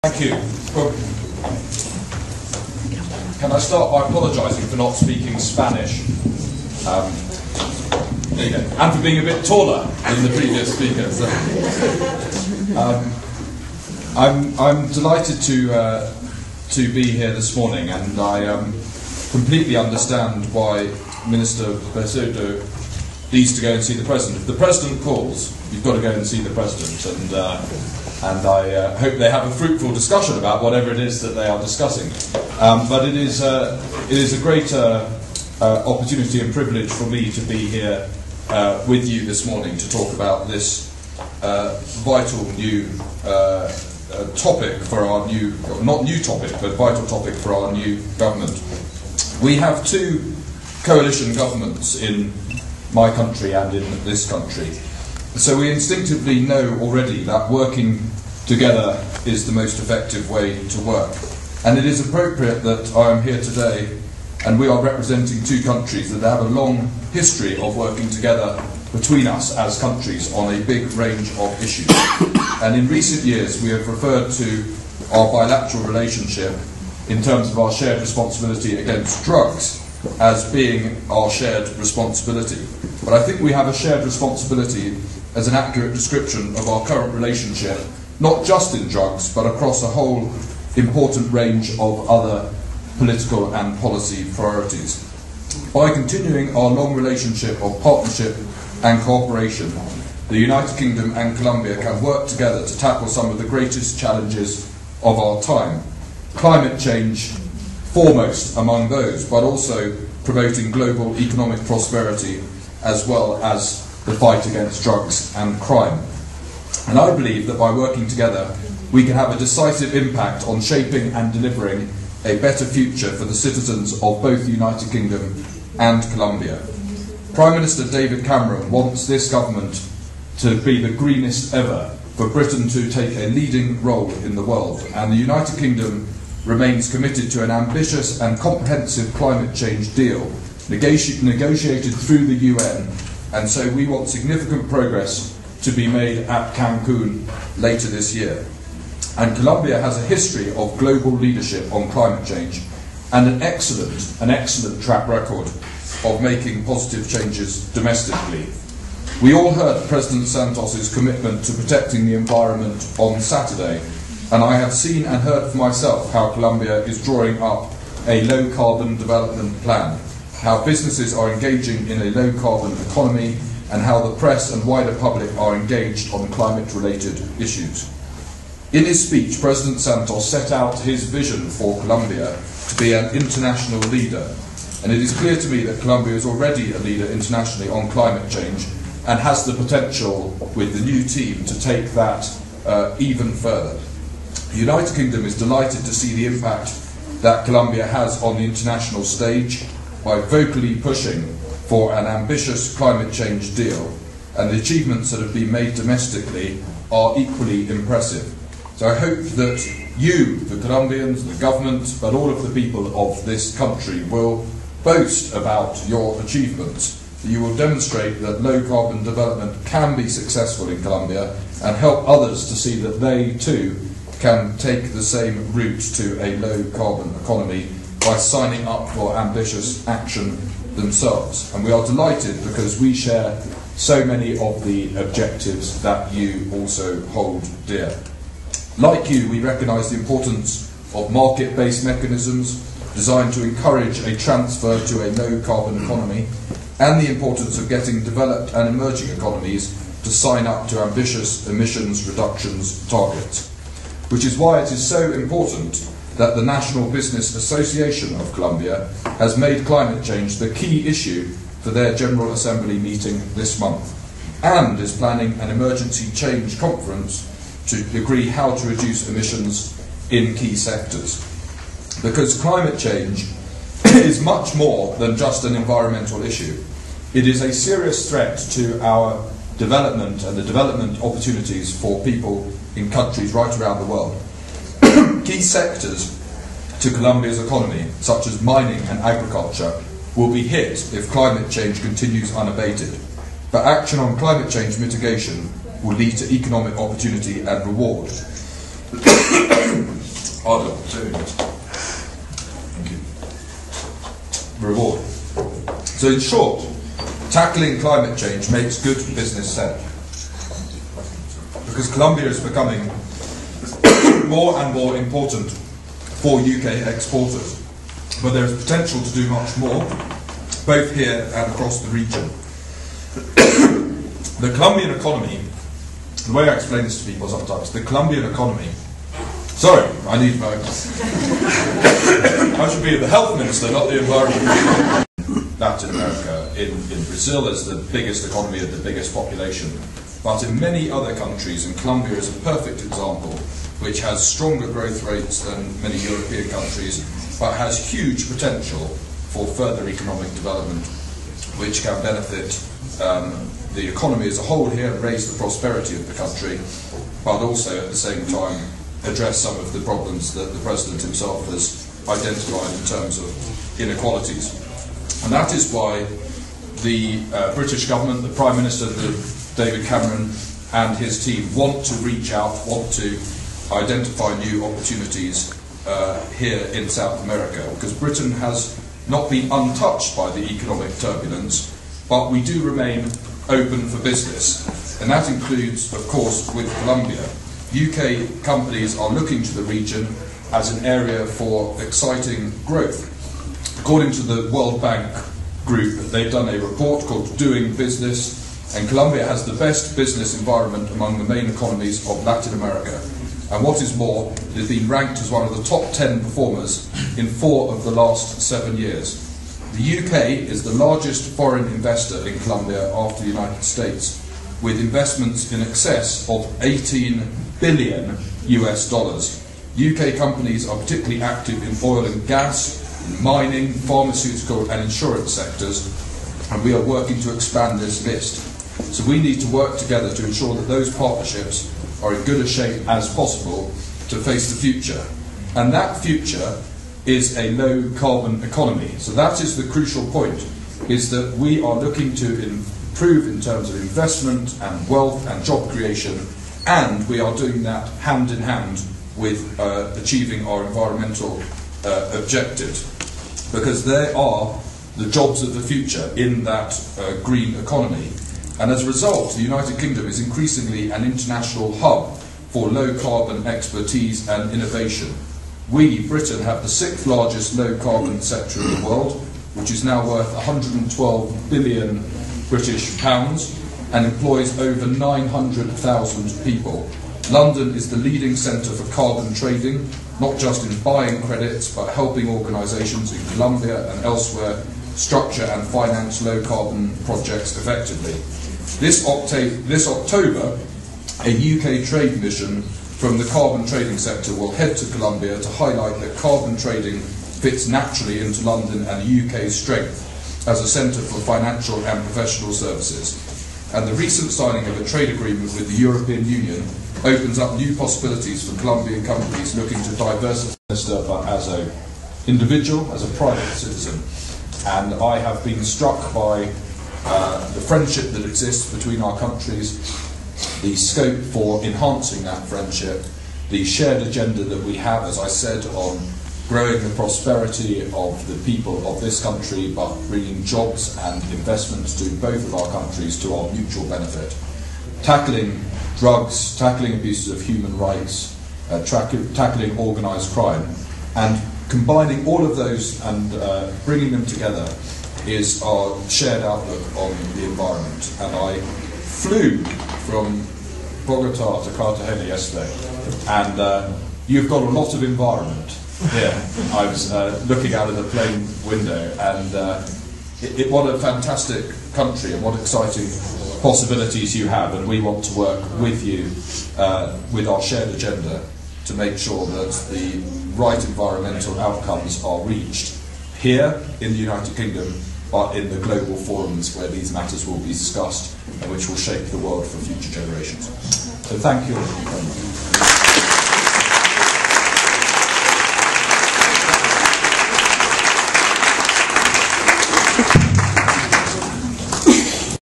Thank you. Well, can I start by apologising for not speaking Spanish? There you go. And for being a bit taller than the previous speakers. I'm delighted to be here this morning, and I completely understand why Minister Becerra needs to go and see the President. If the President calls, you've got to go and see the President, and I hope they have a fruitful discussion about whatever it is that they are discussing. But it is a great opportunity and privilege for me to be here with you this morning to talk about this vital new topic for our new, not new topic, but vital topic for our new government. We have two coalition governments in my country and in this country. So we instinctively know already that working together is the most effective way to work. And it is appropriate that I am here today and we are representing two countries that have a long history of working together between us as countries on a big range of issues. And in recent years we have referred to our bilateral relationship in terms of our shared responsibility against drugs as being our shared responsibility. But I think we have a shared responsibility as an accurate description of our current relationship, not just in drugs, but across a whole important range of other political and policy priorities. By continuing our long relationship of partnership and cooperation, the United Kingdom and Colombia can work together to tackle some of the greatest challenges of our time. Climate change foremost among those, but also promoting global economic prosperity as well as the fight against drugs and crime. And I believe that by working together we can have a decisive impact on shaping and delivering a better future for the citizens of both the United Kingdom and Colombia. Prime Minister David Cameron wants this government to be the greenest ever, for Britain to take a leading role in the world, and the United Kingdom remains committed to an ambitious and comprehensive climate change deal negotiated through the UN, and so we want significant progress to be made at Cancun later this year. And Colombia has a history of global leadership on climate change and an excellent track record of making positive changes domestically. We all heard President Santos's commitment to protecting the environment on Saturday, and I have seen and heard for myself how Colombia is drawing up a low-carbon development plan, how businesses are engaging in a low-carbon economy, and how the press and wider public are engaged on climate-related issues. In his speech, President Santos set out his vision for Colombia to be an international leader, and it is clear to me that Colombia is already a leader internationally on climate change and has the potential with the new team to take that even further. The United Kingdom is delighted to see the impact that Colombia has on the international stage by vocally pushing for an ambitious climate change deal, and the achievements that have been made domestically are equally impressive. So I hope that you, the Colombians, the government, but all of the people of this country will boast about your achievements, that you will demonstrate that low-carbon development can be successful in Colombia and help others to see that they too can take the same route to a low-carbon economy by signing up for ambitious action themselves. And we are delighted because we share so many of the objectives that you also hold dear. Like you, we recognise the importance of market-based mechanisms designed to encourage a transfer to a low-carbon economy, and the importance of getting developed and emerging economies to sign up to ambitious emissions reductions targets. Which is why it is so important that the National Business Association of Colombia has made climate change the key issue for their General Assembly meeting this month, and is planning an emergency change conference to agree how to reduce emissions in key sectors. Because climate change is much more than just an environmental issue. It is a serious threat to our development and the development opportunities for people in countries right around the world. Key sectors to Colombia's economy, such as mining and agriculture, will be hit if climate change continues unabated. But action on climate change mitigation will lead to economic opportunity and reward. Ardor to thank you. Reward. So in short, tackling climate change makes good business sense, because Colombia is becoming more and more important for UK exporters. But there is potential to do much more, both here and across the region. The Colombian economy, the way I explain this to people sometimes, the Colombian economy, sorry, I need my, I should be the health minister, not the environment minister. Latin America, in Brazil is the biggest economy and the biggest population, but in many other countries, and Colombia is a perfect example, which has stronger growth rates than many European countries, but has huge potential for further economic development, which can benefit the economy as a whole here and raise the prosperity of the country, but also at the same time address some of the problems that the President himself has identified in terms of inequalities. And that is why the British government, the Prime Minister, David Cameron, and his team want to reach out, want to identify new opportunities here in South America, because Britain has not been untouched by the economic turbulence, but we do remain open for business, and that includes, of course, with Colombia. UK companies are looking to the region as an area for exciting growth. According to the World Bank Group, they've done a report called Doing Business, and Colombia has the best business environment among the main economies of Latin America. And what is more, it has been ranked as one of the top 10 performers in 4 of the last 7 years. The UK is the largest foreign investor in Colombia after the United States, with investments in excess of $18 billion US. UK companies are particularly active in oil and gas, in mining, pharmaceutical and insurance sectors, and we are working to expand this list. So we need to work together to ensure that those partnerships are in good a shape as possible to face the future. And that future is a low-carbon economy. So that is the crucial point, is that we are looking to improve in terms of investment and wealth and job creation, and we are doing that hand in hand with achieving our environmental objectives, because they are the jobs of the future in that green economy. And as a result, the United Kingdom is increasingly an international hub for low-carbon expertise and innovation. We, Britain, have the 6th largest low-carbon sector in the world, which is now worth 112 billion British pounds and employs over 900,000 people. London is the leading centre for carbon trading, not just in buying credits, but helping organisations in Colombia and elsewhere structure and finance low-carbon projects effectively. This October, a UK trade mission from the carbon trading sector will head to Colombia to highlight that carbon trading fits naturally into London and the UK's strength as a centre for financial and professional services. And the recent signing of a trade agreement with the European Union opens up new possibilities for Colombian companies looking to diversify, but as an individual, as a private citizen. And I have been struck by the friendship that exists between our countries, the scope for enhancing that friendship, the shared agenda that we have, as I said, on growing the prosperity of the people of this country, but bringing jobs and investments to both of our countries to our mutual benefit. Tackling drugs, tackling abuses of human rights, tackling organised crime, and combining all of those and bringing them together is our shared outlook on the environment. And I flew from Bogota to Cartagena yesterday, and you've got a lot of environment here. I was looking out of the plane window, and what a fantastic country and what exciting possibilities you have, and we want to work with you with our shared agenda to make sure that the right environmental outcomes are reached here in the United Kingdom, but in the global forums where these matters will be discussed and which will shape the world for future generations. So thank you all.